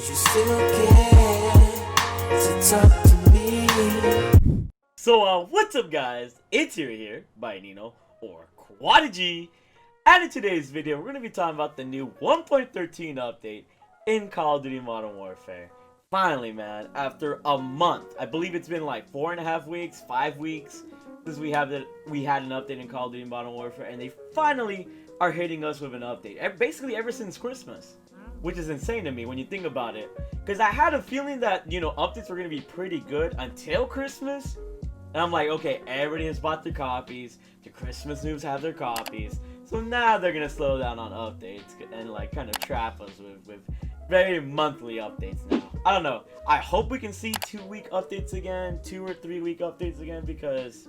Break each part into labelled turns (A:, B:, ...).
A: Would you still care to talk to me?
B: So what's up guys, it's here, Bayanino, or Quadigy, and in today's video we're going to be talking about the new 1.13 update in Call of Duty Modern Warfare. Finally man, after a month, I believe it's been like 4.5 weeks, 5 weeks, since we had an update in Call of Duty Modern Warfare, and they finally are hitting us with an update, basically ever since Christmas. Which is insane to me when you think about it, because I had a feeling that, you know, updates were going to be pretty good until Christmas. And I'm like, okay, everybody has bought their copies, the Christmas noobs have their copies, so now they're going to slow down on updates and like kind of trap us with very monthly updates now. I don't know, I hope we can see 2-week updates again, 2 or 3 week updates again, because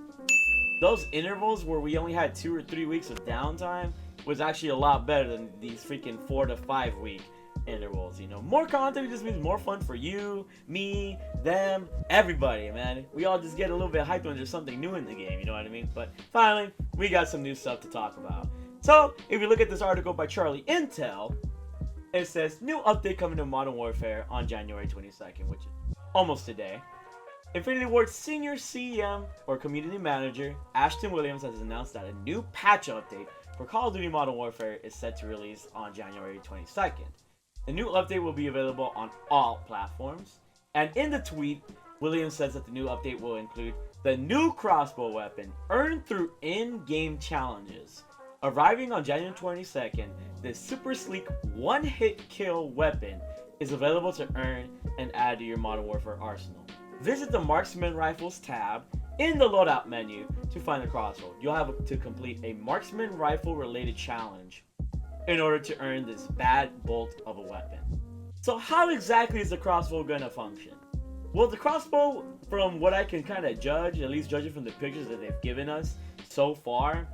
B: those intervals where we only had 2 or 3 weeks of downtime was actually a lot better than these freaking 4 to 5 week intervals. You know, more content just means more fun for you, me, them, everybody, man. We all just get a little bit hyped when there's something new in the game, you know what I mean? But finally, we got some new stuff to talk about. So, if you look at this article by Charlie Intel, it says, new update coming to Modern Warfare on January 22nd, which is almost today. Infinity Ward's senior CEM, or community manager, Ashton Williams, has announced that a new patch update for Call of Duty Modern Warfare is set to release on January 22nd. The new update will be available on all platforms, and in the tweet, Williams says that the new update will include the new Crossbow Weapon earned through in-game challenges. Arriving on January 22nd, this super sleek one-hit kill weapon is available to earn and add to your Modern Warfare arsenal. Visit the Marksman Rifles tab in the Loadout menu to find the crossbow. You'll have to complete a Marksman Rifle related challenge in order to earn this bad bolt of a weapon. So how exactly is the crossbow gonna function? Well, the crossbow, from what I can kind of judge, at least judging from the pictures that they've given us so far,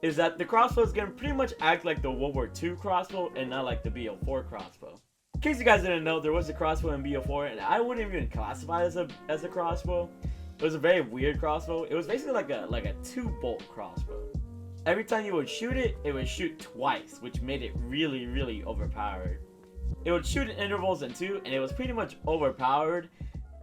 B: is that the crossbow is gonna pretty much act like the World War II crossbow and not like the BO4 crossbow. In case you guys didn't know, there was a crossbow in BO4, and I wouldn't even classify it as a crossbow. It was a very weird crossbow. It was basically like a 2-bolt crossbow. Every time you would shoot it, it would shoot twice, which made it really, really overpowered. It would shoot in intervals and two, and it was pretty much overpowered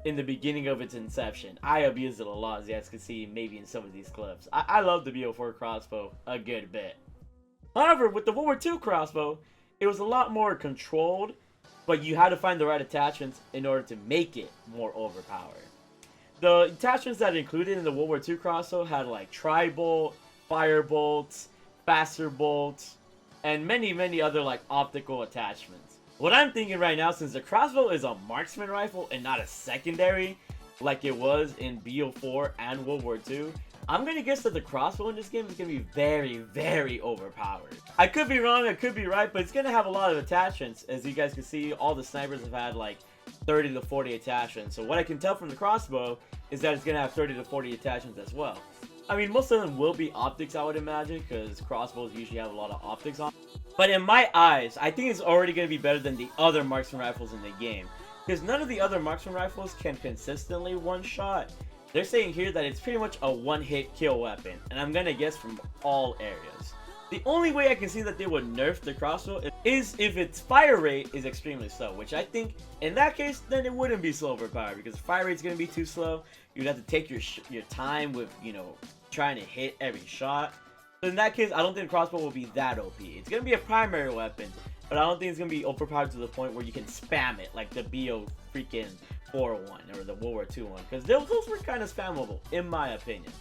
B: in the beginning of its inception. I abused it a lot, as you guys can see maybe in some of these clips. I love the BO4 crossbow a good bit. However, with the World War II crossbow, it was a lot more controlled, but you had to find the right attachments in order to make it more overpowered. The attachments that included in the World War II crossbow had like tri-bolt, fire bolts, faster bolts, and many other like optical attachments. What I'm thinking right now, since the crossbow is a marksman rifle and not a secondary like it was in BO4 and World War II, I'm gonna guess that the crossbow in this game is gonna be very, very overpowered. I could be wrong, I could be right, but it's gonna have a lot of attachments. As you guys can see, all the snipers have had like 30 to 40 attachments. So what I can tell from the crossbow is that it's gonna have 30 to 40 attachments as well. I mean, most of them will be optics, I would imagine, because crossbows usually have a lot of optics on. But in my eyes, I think it's already going to be better than the other marksman rifles in the game, because none of the other marksman rifles can consistently one-shot. They're saying here that it's pretty much a one-hit kill weapon, and I'm going to guess from all areas. The only way I can see that they would nerf the crossbow is if its fire rate is extremely slow, which I think in that case then it wouldn't be so overpowered, because fire rate's going to be too slow. You'd have to take your time with, you know, trying to hit every shot. So in that case, I don't think the crossbow will be that OP. It's going to be a primary weapon, but I don't think it's going to be overpowered to the point where you can spam it like the BO freaking 4 one or the World War II one, because those were kind of spammable in my opinion.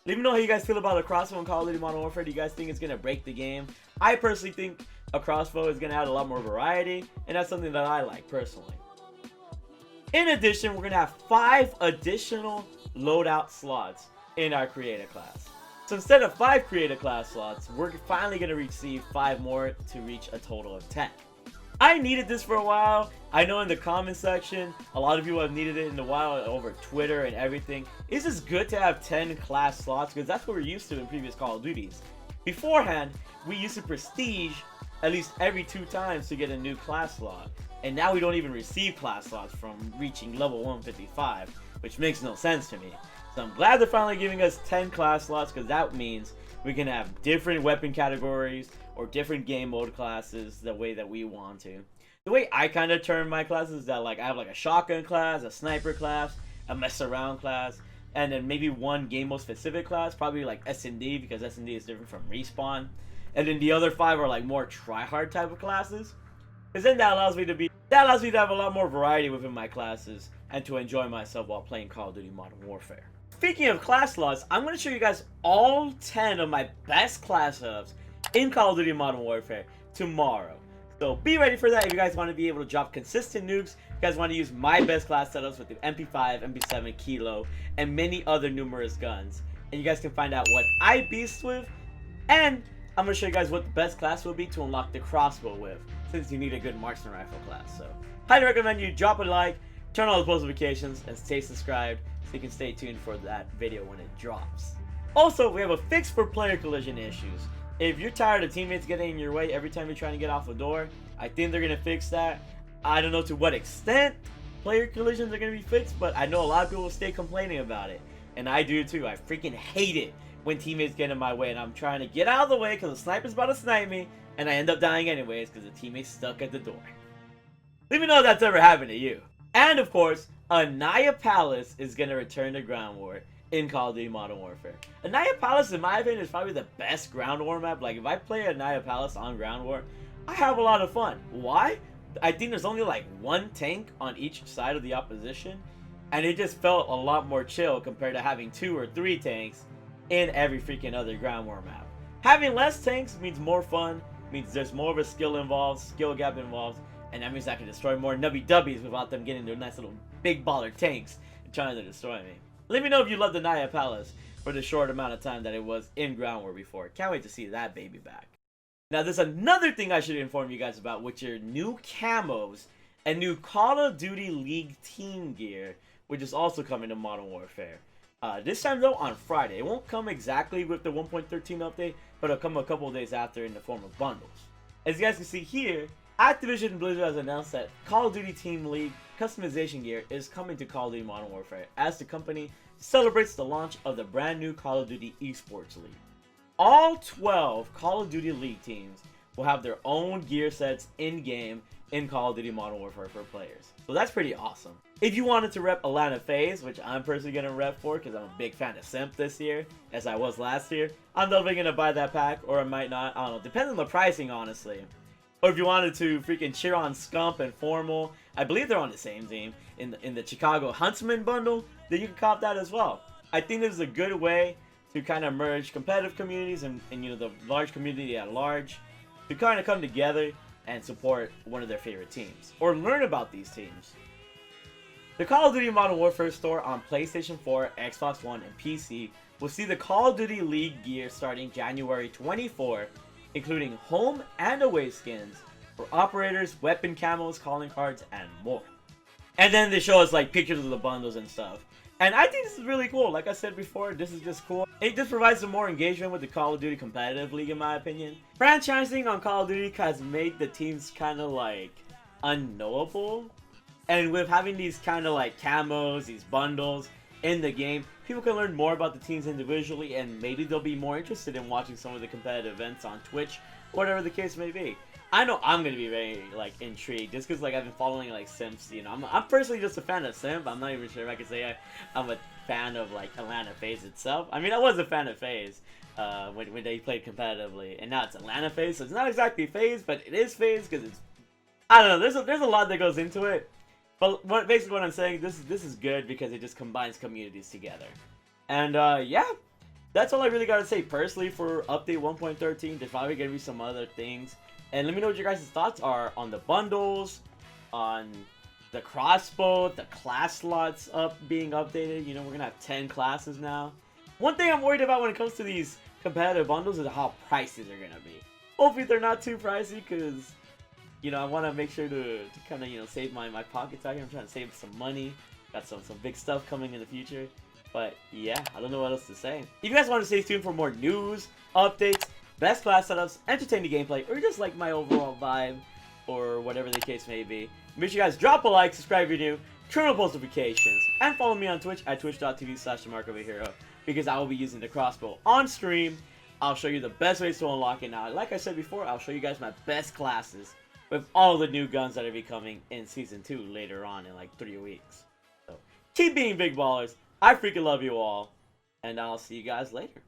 B: Let me know how you guys feel about a crossbow in Call of Duty Modern Warfare. Do you guys think it's going to break the game? I personally think a crossbow is going to add a lot more variety, and that's something that I like personally. In addition, we're going to have 5 additional loadout slots in our creator class. So instead of 5 creator class slots, we're finally going to receive 5 more to reach a total of 10. I needed this for a while. I know in the comment section, a lot of people have needed it in a while over Twitter and everything. It's just good to have 10 class slots, because that's what we're used to in previous Call of Duties. Beforehand, we used to prestige at least every 2 times to get a new class slot. And now we don't even receive class slots from reaching level 155, which makes no sense to me. So I'm glad they're finally giving us 10 class slots, because that means we can have different weapon categories or different game mode classes the way that we want to. The way I kind of term my classes is that like I have like a shotgun class, a sniper class, a mess around class, and then maybe one game mode specific class, probably like S&D because S&D is different from respawn, and then the other 5 are like more try hard type of classes. Because then that allows me to have a lot more variety within my classes and to enjoy myself while playing Call of Duty Modern Warfare. Speaking of class slots, I'm going to show you guys all 10 of my best class setups in Call of Duty Modern Warfare tomorrow. So be ready for that if you guys want to be able to drop consistent nukes. If you guys want to use my best class setups with the MP5, MP7, Kilo, and many other numerous guns. And you guys can find out what I beast with. And I'm going to show you guys what the best class will be to unlock the Crossbow with, since you need a good marksman rifle class. So highly recommend you drop a like, turn on those post notifications, and stay subscribed so you can stay tuned for that video when it drops. Also, we have a fix for player collision issues. If you're tired of teammates getting in your way every time you're trying to get off a door, I think they're going to fix that. I don't know to what extent player collisions are going to be fixed, but I know a lot of people will stay complaining about it. And I do too. I freaking hate it when teammates get in my way and I'm trying to get out of the way because the sniper's about to snipe me, and I end up dying anyways because the teammate's stuck at the door. Let me know if that's ever happened to you. And of course, Anaya Palace is going to return to Ground War in Call of Duty Modern Warfare. Anaya Palace, in my opinion, is probably the best Ground War map. Like, if I play Anaya Palace on Ground War, I have a lot of fun. Why? I think there's only like one tank on each side of the opposition, and it just felt a lot more chill compared to having 2 or 3 tanks in every freaking other Ground War map. Having less tanks means more fun, means there's more of a skill gap involved, and that means I can destroy more nubby dubbies without them getting their nice little big baller tanks and trying to destroy me. Let me know if you love the Naya Palace for the short amount of time that it was in Ground War before. Can't wait to see that baby back. Now there's another thing I should inform you guys about, which are new camos and new Call of Duty League team gear, which is also coming to Modern Warfare. This time though on Friday. It won't come exactly with the 1.13 update, but it'll come a couple of days after in the form of bundles. As you guys can see here, Activision Blizzard has announced that Call of Duty Team League customization gear is coming to Call of Duty Modern Warfare as the company celebrates the launch of the brand new Call of Duty Esports League. All 12 Call of Duty League teams will have their own gear sets in-game in Call of Duty Modern Warfare for players. So that's pretty awesome. If you wanted to rep Atlanta FaZe, which I'm personally going to rep for because I'm a big fan of Simp this year, as I was last year, I'm definitely going to buy that pack, or I might not. I don't know. Depends on the pricing, honestly. Or if you wanted to freaking cheer on Scump and Formal, I believe they're on the same team, in the Chicago Huntsman bundle, then you can cop that as well. I think this is a good way to kind of merge competitive communities and you know, the large community at large to kind of come together and support one of their favorite teams, or learn about these teams. The Call of Duty Modern Warfare store on PlayStation 4, Xbox One, and PC will see the Call of Duty League gear starting January 24, including home and away skins for operators, weapon camos, calling cards, and more. And then they show us like pictures of the bundles and stuff. And I think this is really cool. Like I said before, this is just cool. It just provides some more engagement with the Call of Duty competitive league, in my opinion. Franchising on Call of Duty has made the teams kind of like unknowable. And with having these kind of like camos, these bundles in the game, people can learn more about the teams individually, and maybe they'll be more interested in watching some of the competitive events on Twitch, whatever the case may be. I know I'm gonna be very like intrigued just because like I've been following like Simps. You know, I'm personally just a fan of Simp. I'm not even sure if I can say I'm a fan of like Atlanta FaZe itself. I mean, I was a fan of FaZe when they played competitively, and now it's Atlanta FaZe, so it's not exactly FaZe, but it is FaZe because it's, I don't know. There's a lot that goes into it. But basically what I'm saying, this is good because it just combines communities together. And yeah, that's all I really gotta say personally for update 1.13. There's probably gonna be some other things. And let me know what your guys' thoughts are on the bundles, on the crossbow, the class slots being updated. You know, we're gonna have 10 classes now. One thing I'm worried about when it comes to these competitive bundles is how prices are gonna be. Hopefully they're not too pricey, because you know, I want to make sure to kind of, you know, save my pockets out here. I'm trying to save some money. Got some big stuff coming in the future. But yeah, I don't know what else to say. If you guys want to stay tuned for more news, updates, best class setups, entertaining gameplay, or just like my overall vibe, or whatever the case may be, make sure you guys drop a like, subscribe if you're new, turn on post notifications, and follow me on Twitch at twitch.tv/TheMarkOfAHero, because I will be using the crossbow on stream. I'll show you the best ways to unlock it. Now, like I said before, I'll show you guys my best classes with all the new guns that are be coming in Season 2 later on in like 3 weeks. So keep being big ballers. I freaking love you all, and I'll see you guys later.